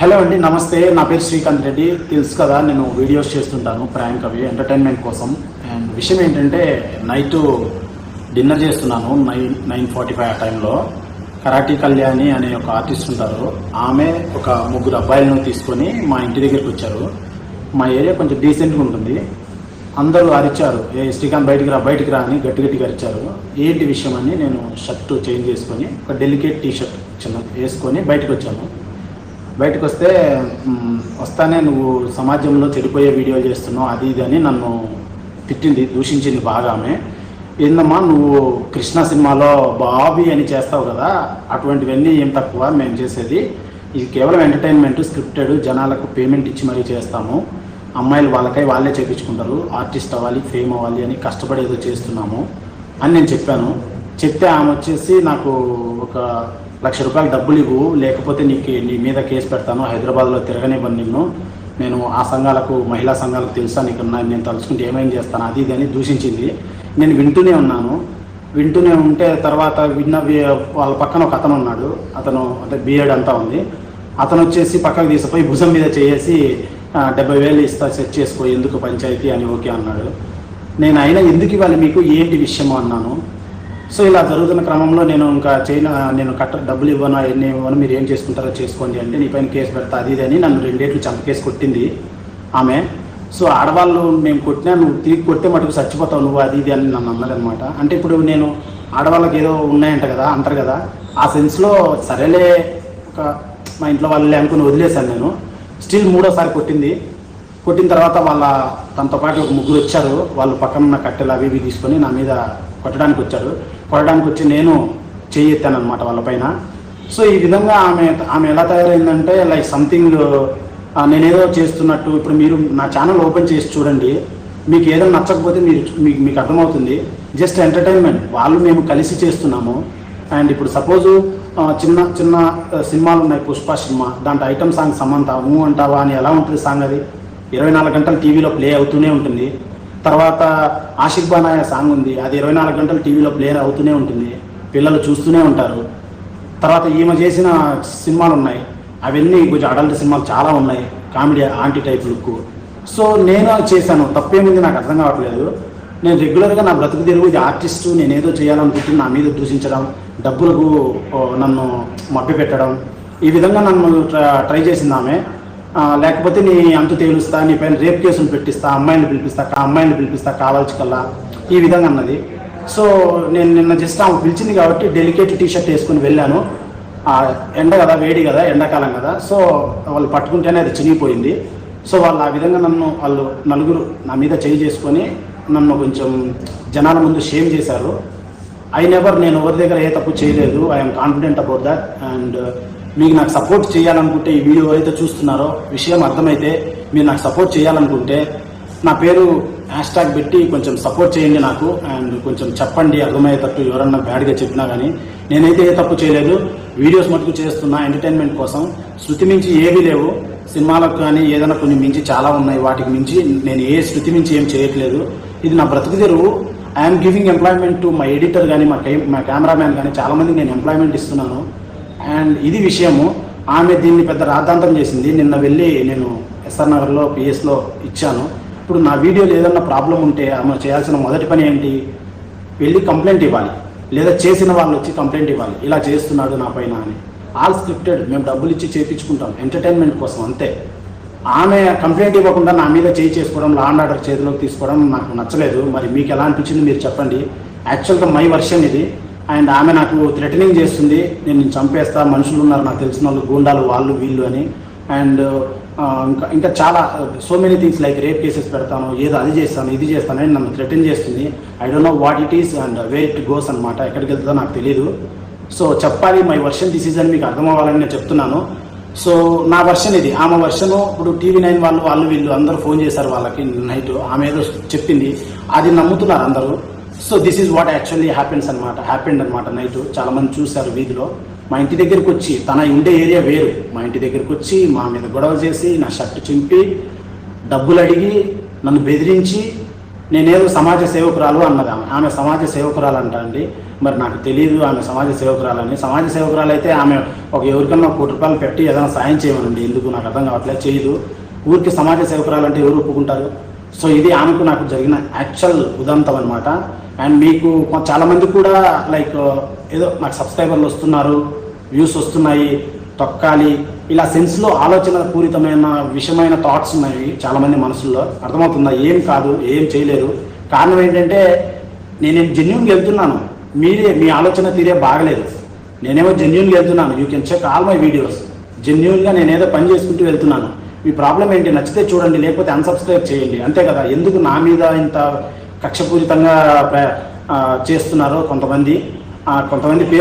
Hello అండి, నమస్తే. నా పేరు శ్రీకాంత్ రెడ్డి. తెలుసు కదా, నేను వీడియోస్ చేస్తుంటాను ప్రాంక్ అవి ఎంటర్టైన్మెంట్ కోసం. అండ్ విషయం ఏంటంటే, నైట్ డిన్నర్ చేస్తున్నాను 9:45 ఆ టైంలో. కరాటీ కళ్యాణి అనే ఒక ఆర్టిస్ట్ ఉంటారు. ఆమె ఒక ముగ్గురు అబ్బాయిలను తీసుకొని మా ఇంటి దగ్గరికి వచ్చారు. మా ఏరియా కొంచెం డీసెంట్గా ఉంటుంది. అందరూ అరిచారు, ఏ శ్రీకాంత్ బయటికి రా అని గట్టిగా అరిచారు. ఏంటి విషయం అని నేను షర్టు చేంజ్ చేసుకొని ఒక డెలికేట్ టీషర్ట్ చిన్న వేసుకొని బయటకు వచ్చాను. బయటకు వస్తానే నువ్వు సమాజంలో చెడిపోయే వీడియోలు చేస్తున్నావు, అది ఇది అని నన్ను తిట్టింది, దూషించింది బాగా. ఆమె ఏందమ్మా నువ్వు కృష్ణ సినిమాలో బాబీ అని చేస్తావు కదా, అటువంటివన్నీ ఏం తక్కువ మేము చేసేది. ఇది కేవలం ఎంటర్టైన్మెంట్, స్క్రిప్టెడ్, జనాలకు పేమెంట్ ఇచ్చి మరీ చేస్తాము. అమ్మాయిలు వాళ్ళే చేయించుకుంటారు, ఆర్టిస్ట్ అవ్వాలి, ఫేమ్ అవ్వాలి అని కష్టపడి ఏదో చేస్తున్నాము అని నేను చెప్పాను. చెప్తే ఆమె వచ్చేసి నాకు ఒక ₹1,00,000 డబ్బులు ఇవ్వు, లేకపోతే నీ మీద కేసు పెడతాను, హైదరాబాద్లో తిరగనివ్వను నిన్ను, నేను ఆ సంఘాలకు, మహిళా సంఘాలకు తెలుసా నీకు, నేను తలుచుకుంటే ఏమైనా చేస్తాను, అది ఇది అని దూషించింది. నేను వింటూనే ఉన్నాను. వింటూనే ఉంటే తర్వాత వాళ్ళ పక్కన ఒక అతను ఉన్నాడు. అతను అంటే బిఎడ్ అంతా ఉంది. అతను వచ్చేసి పక్కకు తీసుకుపోయి భుజం మీద చేసి 70,000 ఇస్తా, సెట్ చేసుకో, ఎందుకు పంచాయతీ అని ఓకే అన్నాడు. నేను అయినా ఎందుకు ఇవ్వాలి మీకు, ఏంటి విషయమో అన్నాను. సో ఇలా జరుగుతున్న క్రమంలో నేను ఇంకా నేను డబ్బులు ఇవ్వను, ఎన్ని ఇవ్వను, మీరు ఏం చేసుకుంటారో చేసుకోండి అంటే నీ పైన కేసు పెడతా, అది ఇది అని నన్ను 2 ఏళ్ళు చంప కేసు కొట్టింది ఆమె. సో ఆడవాళ్ళు మేము కొట్టినా నువ్వు తిరిగి కొట్టే మటుకు చచ్చిపోతావు నువ్వు, అది ఇది అని నన్ను అన్నదనమాట. అంటే ఇప్పుడు నేను ఆడవాళ్ళకి ఏదో ఉన్నాయంట కదా అంటారు కదా, ఆ సెన్స్లో సరేలే ఒక మా ఇంట్లో వాళ్ళే అనుకుని వదిలేశాను నేను. స్టిల్ 3వ సారి కొట్టిన తర్వాత తనతో పాటు ఒక ముగ్గురు వచ్చారు. వాళ్ళు పక్కన ఉన్న కట్టెలు అవి ఇవి తీసుకొని నా మీద కొట్టడానికి వచ్చి నేను చేయెత్తాను అనమాట వాళ్ళపైన. సో ఈ విధంగా ఆమె ఎలా తయారైందంటే, లైక్ సంథింగ్ నేనేదో చేస్తున్నట్టు. ఇప్పుడు మీరు నా ఛానల్ ఓపెన్ చేసి చూడండి, మీకు ఏదో నచ్చకపోతే మీకు అర్థమవుతుంది. జస్ట్ ఎంటర్టైన్మెంట్, మేము కలిసి చేస్తున్నాము. అండ్ ఇప్పుడు సపోజు చిన్న సినిమాలు ఉన్నాయి, పుష్ప సినిమా, దాంట్లో ఐటమ్ సాంగ్ సమంత అంటావా అని ఎలా ఉంటుంది సాంగ్, అది 24 గంటలు టీవీలో ప్లే అవుతూనే ఉంటుంది. తర్వాత ఆషిక్ బానాయ సాంగ్ ఉంది, అది 24 గంటలు టీవీలో ప్లే అవుతూనే ఉంటుంది, పిల్లలు చూస్తూనే ఉంటారు. తర్వాత ఈమె చేసిన సినిమాలు ఉన్నాయి, అవన్నీ కొంచెం అడల్ట్ సినిమాలు చాలా ఉన్నాయి, comedy aunty type look. So నేను చేశాను, తప్పేముంది నాకు అర్థం కావట్లేదు. నేను రెగ్యులర్గా నా బ్రతుకు తెరువు, ఇది ఆర్టిస్టు, నేను ఏదో చేయాలనుకుంటున్నా, నా మీద దూషించడం, డబ్బులకు నన్ను మభ్య పెట్టడం, ఈ విధంగా నన్ను ట్రై చేసింది ఆమె. లేకపోతే నీ అంతు తేలుస్తా, నీ పైన రేప్ కేసులు పెట్టిస్తా, అమ్మాయిని పిలిపిస్తా కావాల్సికల్లా, ఈ విధంగా అన్నది. సో నేను నిన్న జస్ట్ ఆమె పిలిచింది కాబట్టి డెలికేట్ టీషర్ట్ వేసుకుని వెళ్ళాను. ఎండ కదా, వేడి కదా, ఎండాకాలం కదా. సో వాళ్ళు పట్టుకుంటేనే అది చినిగిపోయింది. సో వాళ్ళు ఆ విధంగా వాళ్ళు నలుగురు నా మీద చేయి చేసుకొని నన్ను కొంచెం జనాల ముందు షేమ్ చేశారు. నేను ఎవరి దగ్గర ఏ తప్పు చేయలేదు. I'm confident about that. And మీకు నాకు సపోర్ట్ చేయాలనుకుంటే, ఈ వీడియో అయితే చూస్తున్నారో విషయం అర్థమైతే మీరు నాకు సపోర్ట్ చేయాలనుకుంటే నా పేరు హ్యాష్ట్యాగ్ పెట్టి కొంచెం సపోర్ట్ చేయండి నాకు. అండ్ కొంచెం చెప్పండి అర్థమయ్యేటట్టు, ఎవరన్నా బ్యాడ్గా చెప్పినా కానీ. నేనైతే ఏ తప్పు చేయలేదు, వీడియోస్ మటుకు చేస్తున్నా ఎంటర్టైన్మెంట్ కోసం. శృతి మించి ఏవీ లేవు సినిమాలకు, కానీ ఏదైనా కొన్ని మించి చాలా ఉన్నాయి, వాటికి మించి నేను ఏ శృతి మించి ఏం చేయట్లేదు. ఇది నా బ్రతుకు తెరువు. I'm giving employment to my editor కానీ, మా కెమెరామ్యాన్ కానీ, చాలామందికి నేను ఎంప్లాయ్మెంట్ ఇస్తున్నాను. అండ్ ఇది విషయము. ఆమె దీన్ని పెద్ద రాద్ధాంతం చేసింది. నిన్న వెళ్ళి నేను ఎస్ఆర్ నగర్లో పిఎస్లో ఇచ్చాను. ఇప్పుడు నా వీడియోలో ఏదన్నా ప్రాబ్లం ఉంటే ఆమె చేయాల్సిన మొదటి పని ఏంటి, వెళ్ళి కంప్లైంట్ ఇవ్వాలి, లేదా చేసిన వాళ్ళు వచ్చి కంప్లైంట్ ఇవ్వాలి, ఇలా చేస్తున్నాడు నా పైన అని. ఆల్ స్క్రిప్టెడ్, మేము డబ్బులు ఇచ్చి చేయించుకుంటాం ఎంటర్టైన్మెంట్ కోసం అంతే. ఆమె కంప్లైంట్ ఇవ్వకుండా నా మీద చేసుకోవడం, లా అండ్ ఆర్డర్ చేతిలోకి తీసుకోవడం నాకు నచ్చలేదు. మరి మీకు ఎలా అనిపించింది మీరు చెప్పండి. యాక్చువల్గా మై వర్షన్ ఇది. అండ్ ఆమె నాకు థ్రెటనింగ్ చేస్తుంది, నేను చంపేస్తా, మనుషులు ఉన్నారు నాకు తెలిసిన వాళ్ళు, గూండాలు, వాళ్ళు వీళ్ళు అని. అండ్ ఇంకా చాలా so many things, like rape cases పెడతాను, ఏదో అది చేస్తాను, ఇది చేస్తాను అని నన్ను థ్రెటన్ చేస్తుంది. I don't know what it is and where it goes అనమాట. ఎక్కడికి వెళ్తుందో నాకు తెలియదు. సో చెప్పాలి, మై వర్షన్ దిస్ ఈజ్ అని మీకు అర్థం అవ్వాలని నేను చెప్తున్నాను. సో నా వర్షన్ ఇది. ఆమె వర్షను ఇప్పుడు TV9 వాళ్ళు వీళ్ళు అందరూ ఫోన్ చేశారు వాళ్ళకి నైట్, ఆమె ఏదో చెప్పింది, అది నమ్ముతున్నారు అందరూ. So this is what actually happened అనమాట నైట్. చాలామంది చూశారు వీధిలో. మా ఇంటి దగ్గరికి వచ్చి, తన ఉండే ఏరియా వేరు, మా ఇంటి దగ్గరికి వచ్చి మా మీద గొడవ చేసి, నా షర్ట్ చింపి, డబ్బులు అడిగి, నన్ను బెదిరించి, నేనేదో సమాజ సేవకురాలు అన్నది ఆమె సమాజ సేవకురాలు అంట అండి. మరి నాకు తెలియదు ఆమె సమాజ సేవకురాలని. సమాజ సేవకురాలు అయితే ఆమె ఎవరికన్నా ₹1 పెట్టి ఏదైనా సాయం చేయమనండి, ఎందుకు నాకు అర్థం కావట్లేదు. చేయదు. ఊరికి సమాజ సేవకురాలు అంటే ఎవరు ఒప్పుకుంటారు? సో ఇది ఆమెకు నాకు జరిగిన యాక్చువల్ ఉదంతం అనమాట. అండ్ మీకు చాలామంది కూడా లైక్ ఏదో నాకు సబ్స్క్రైబర్లు వస్తున్నారు, వ్యూస్ వస్తున్నాయి, తొక్కాలి, ఇలా సెన్స్లో ఆలోచన పూరితమైన విషయమైన థాట్స్ ఉన్నాయి చాలామంది మనసుల్లో. అర్థమవుతుందా? ఏం కాదు, ఏం చేయలేరు. కారణం ఏంటంటే నేనేం జెన్యూన్గా వెళ్తున్నాను, మీ ఆలోచన తీరే బాగలేదు. నేనేమో జెన్యూన్గా వెళ్తున్నాను. You can check all my videos. జెన్యూన్గా నేనేదో పని చేసుకుంటూ వెళ్తున్నాను. మీ ప్రాబ్లం ఏంటి? నచ్చితే చూడండి, లేకపోతే అన్సబ్స్క్రైబ్ చేయండి, అంతే కదా. ఎందుకు నా మీద ఇంత కక్షపూరితంగా చేస్తున్నారో కొంతమంది పేరు